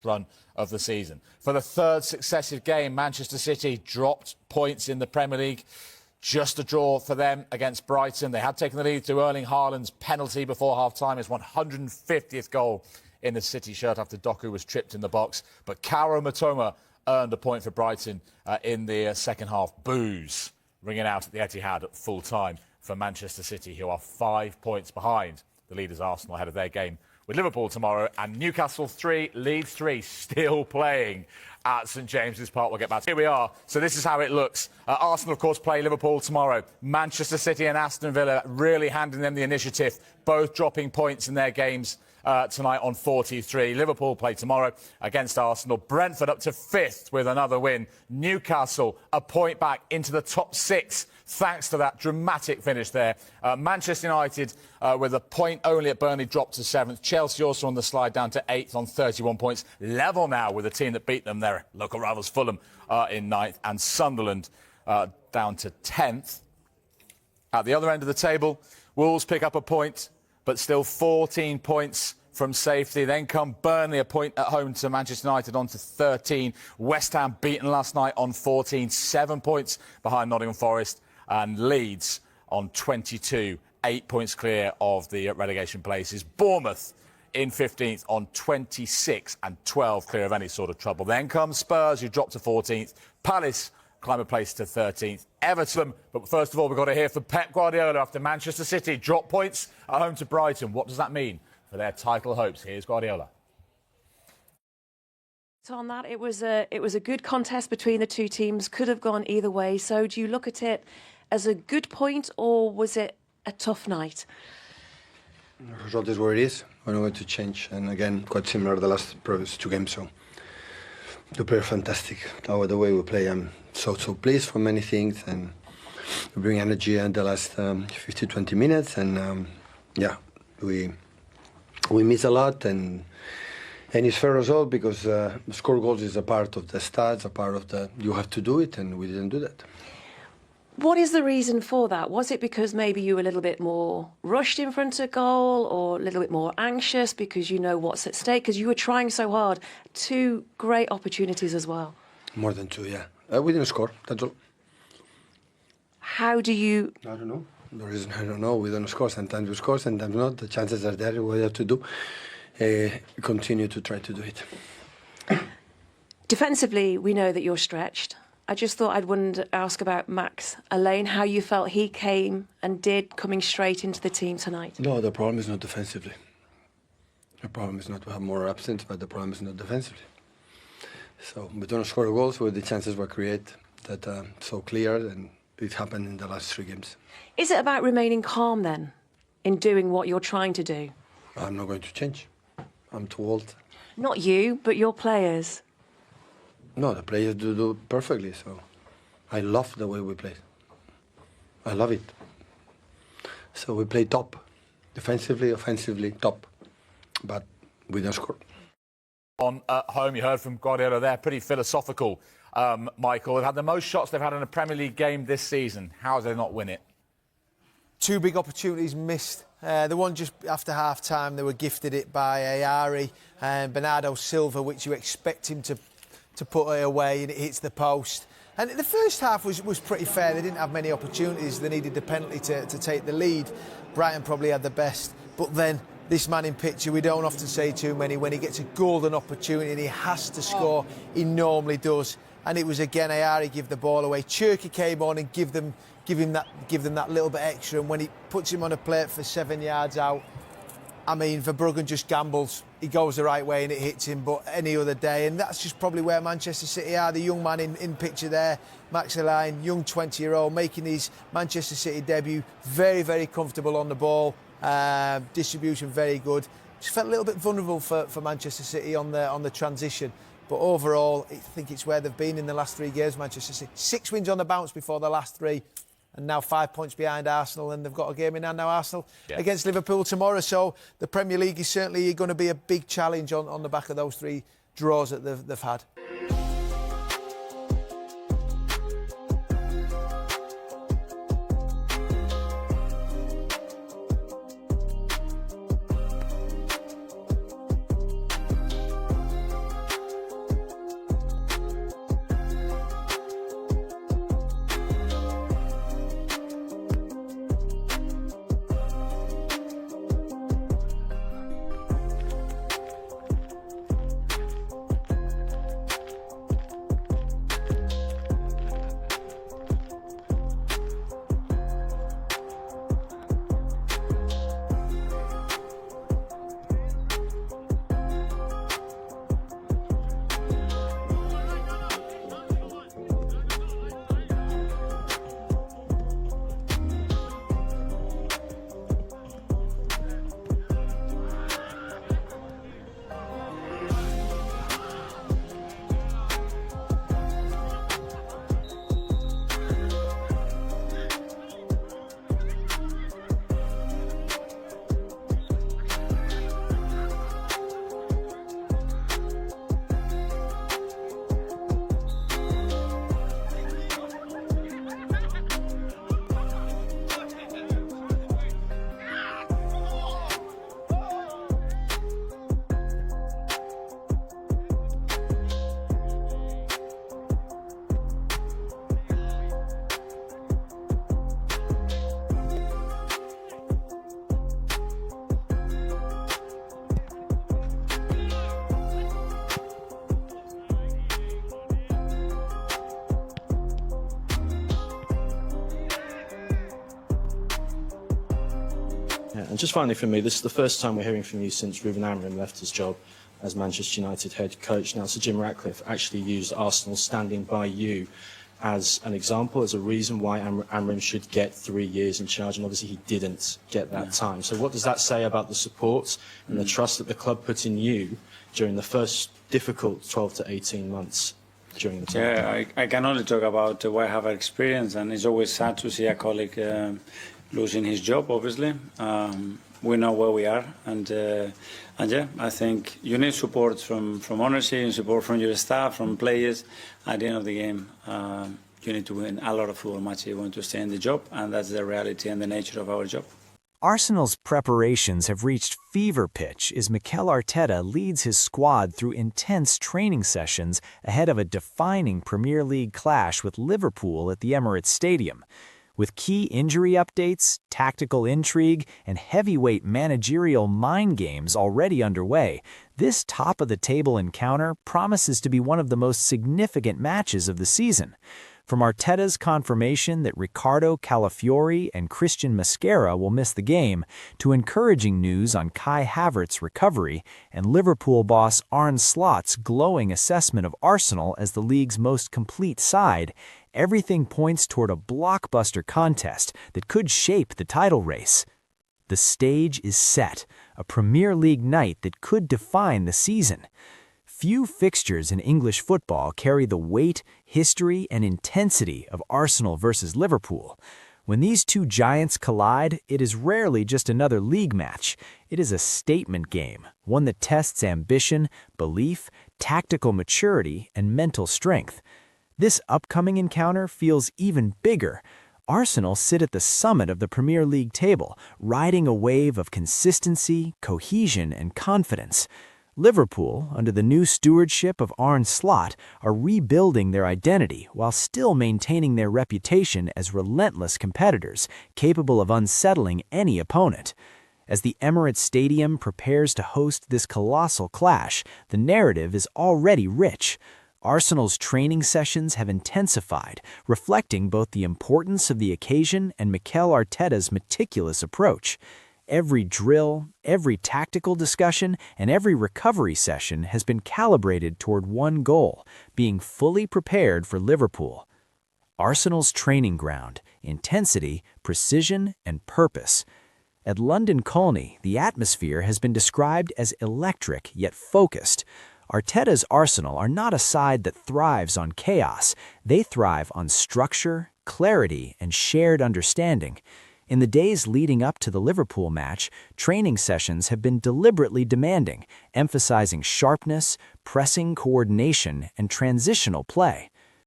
run of the season. For the third successive game, Manchester City dropped points in the Premier League. Just a draw for them against Brighton. They had taken the lead through Erling Haaland's penalty before half-time, his 150th goal in the City shirt after Doku was tripped in the box. But Kaoru Mitoma earned a point for Brighton in the second half. Boos ringing out at the Etihad at full time for Manchester City, who are 5 points behind the leaders Arsenal ahead of their game with Liverpool tomorrow, and Newcastle 3, Leeds 3 still playing at St James's Park. We'll get back to here we are. So this is how it looks. Arsenal, of course, play Liverpool tomorrow. Manchester City and Aston Villa really handing them the initiative, both dropping points in their games tonight on 43. Liverpool play tomorrow against Arsenal. Brentford up to 5th with another win. Newcastle a point back into the top 6 thanks to that dramatic finish there. Manchester United with a point only at Burnley dropped to 7th. Chelsea also on the slide down to 8th on 31 points. Level now with the team that beat them, their local rivals Fulham in 9th, and Sunderland down to 10th. At the other end of the table, Wolves pick up a point, but still 14 points from safety. Then come Burnley, a point at home to Manchester United, on to 13. West Ham beaten last night on 14, 7 points behind Nottingham Forest. And Leeds on 22, 8 points clear of the relegation places. Bournemouth in 15th on 26 and 12 clear of any sort of trouble. Then comes Spurs, who dropped to 14th. Palace climb a place to 13th. Everton, but first of all, we've got to hear from Pep Guardiola after Manchester City drop points at home to Brighton. What does that mean for their title hopes? Here's Guardiola. On that, it was a good contest between the two teams. Could have gone either way. So do you look at it as a good point, or was it a tough night? The result is where it is. We're not going to change. And again, quite similar to the last previous 2 games. So the player fantastic. The way we play, I'm so pleased for many things, and we bring energy in the last 50-20 minutes. And yeah, we miss a lot, and it's fair result because score goals is a part of the stats, a part of the you have to do it, and we didn't do that. What is the reason for that? Was it because maybe you were a little bit more rushed in front of goal, or a little bit more anxious because you know what's at stake? Because you were trying so hard. 2 great opportunities as well. More than 2, yeah. We didn't score, that's all. How do you... I don't know. The reason I don't know, we don't score. Sometimes we score, sometimes not. The chances are there. What we have to do, continue to try to do it. Defensively, we know that you're stretched. I just thought I'd ask about Max Alain, how you felt he came and did coming straight into the team tonight. No, the problem is not defensively. The problem is not to have more absence, but the problem is not defensively. So we don't score goals with the chances we create that are so clear, and it happened in the last 3 games. Is it about remaining calm then in doing what you're trying to do? I'm not going to change. I'm too old. Not you, but your players. No, the players do perfectly, so I love the way we play. I love it. So we play top. Defensively, offensively, top. But we don't score. On at home, you heard from Guardiola there, pretty philosophical, Michael. They've had the most shots they've had in a Premier League game this season. How do they not win it? 2 big opportunities missed. The one just after half-time, they were gifted it by Ayari and Bernardo Silva, which you expect him to put it away, and it hits the post. And the first half was pretty fair. They didn't have many opportunities. They needed the penalty to take the lead. Brighton probably had the best. But then this man in picture, we don't often say too many, when he gets a golden opportunity and he has to score, he normally does. And it was again Ayari give the ball away. Cherki came on and give them that little bit extra. And when he puts him on a plate for 7 yards out, I mean, Verbruggen just gambles. He goes the right way and it hits him, but any other day. And that's just probably where Manchester City are. The young man in picture there, Max Alain, young 20-year-old, making his Manchester City debut. Very, very comfortable on the ball. Distribution very good. Just felt a little bit vulnerable for Manchester City on the transition. But overall, I think it's where they've been in the last 3 games, Manchester City. 6 wins on the bounce before the last 3. And now 5 points behind Arsenal, and they've got a game in hand now, Arsenal, against Liverpool tomorrow. So the Premier League is certainly going to be a big challenge on the back of those 3 draws that they've had. just finally from me, this is the first time we're hearing from you since Ruben Amorim left his job as Manchester United head coach. Now, Sir Jim Ratcliffe actually used Arsenal standing by you as an example, as a reason why Amorim should get 3 years in charge, and obviously he didn't get that time. So what does that say about the support and the trust that the club put in you during the first difficult 12 to 18 months during the time? Yeah, I can only talk about what I have experienced, and it's always sad to see a colleague losing his job, obviously. We know where we are, and yeah, I think you need support from ownership, and support from your staff, from players. At the end of the game, you need to win a lot of football matches if you want to stay in the job, and that's the reality and the nature of our job. Arsenal's preparations have reached fever pitch as Mikel Arteta leads his squad through intense training sessions ahead of a defining Premier League clash with Liverpool at the Emirates Stadium. With key injury updates, tactical intrigue, and heavyweight managerial mind games already underway, this top-of-the-table encounter promises to be one of the most significant matches of the season. From Arteta's confirmation that Riccardo Calafiori and Christian Mascara will miss the game, to encouraging news on Kai Havertz's recovery, and Liverpool boss Arne Slot's glowing assessment of Arsenal as the league's most complete side, everything points toward a blockbuster contest that could shape the title race. The stage is set, a Premier League night that could define the season. Few fixtures in English football carry the weight, history, and intensity of Arsenal versus Liverpool. When these two giants collide, it is rarely just another league match. It is a statement game, one that tests ambition, belief, tactical maturity, and mental strength. This upcoming encounter feels even bigger. Arsenal sit at the summit of the Premier League table, riding a wave of consistency, cohesion, and confidence. Liverpool, under the new stewardship of Arne Slot, are rebuilding their identity while still maintaining their reputation as relentless competitors, capable of unsettling any opponent. As the Emirates Stadium prepares to host this colossal clash, the narrative is already rich. Arsenal's training sessions have intensified, reflecting both the importance of the occasion and Mikel Arteta's meticulous approach. Every drill, every tactical discussion, and every recovery session has been calibrated toward one goal: being fully prepared for Liverpool. Arsenal's training ground: intensity, precision, and purpose. At London Colney, the atmosphere has been described as electric yet focused. Arteta's Arsenal are not a side that thrives on chaos. They thrive on structure, clarity, and shared understanding. In the days leading up to the Liverpool match, training sessions have been deliberately demanding, emphasizing sharpness, pressing coordination, and transitional play.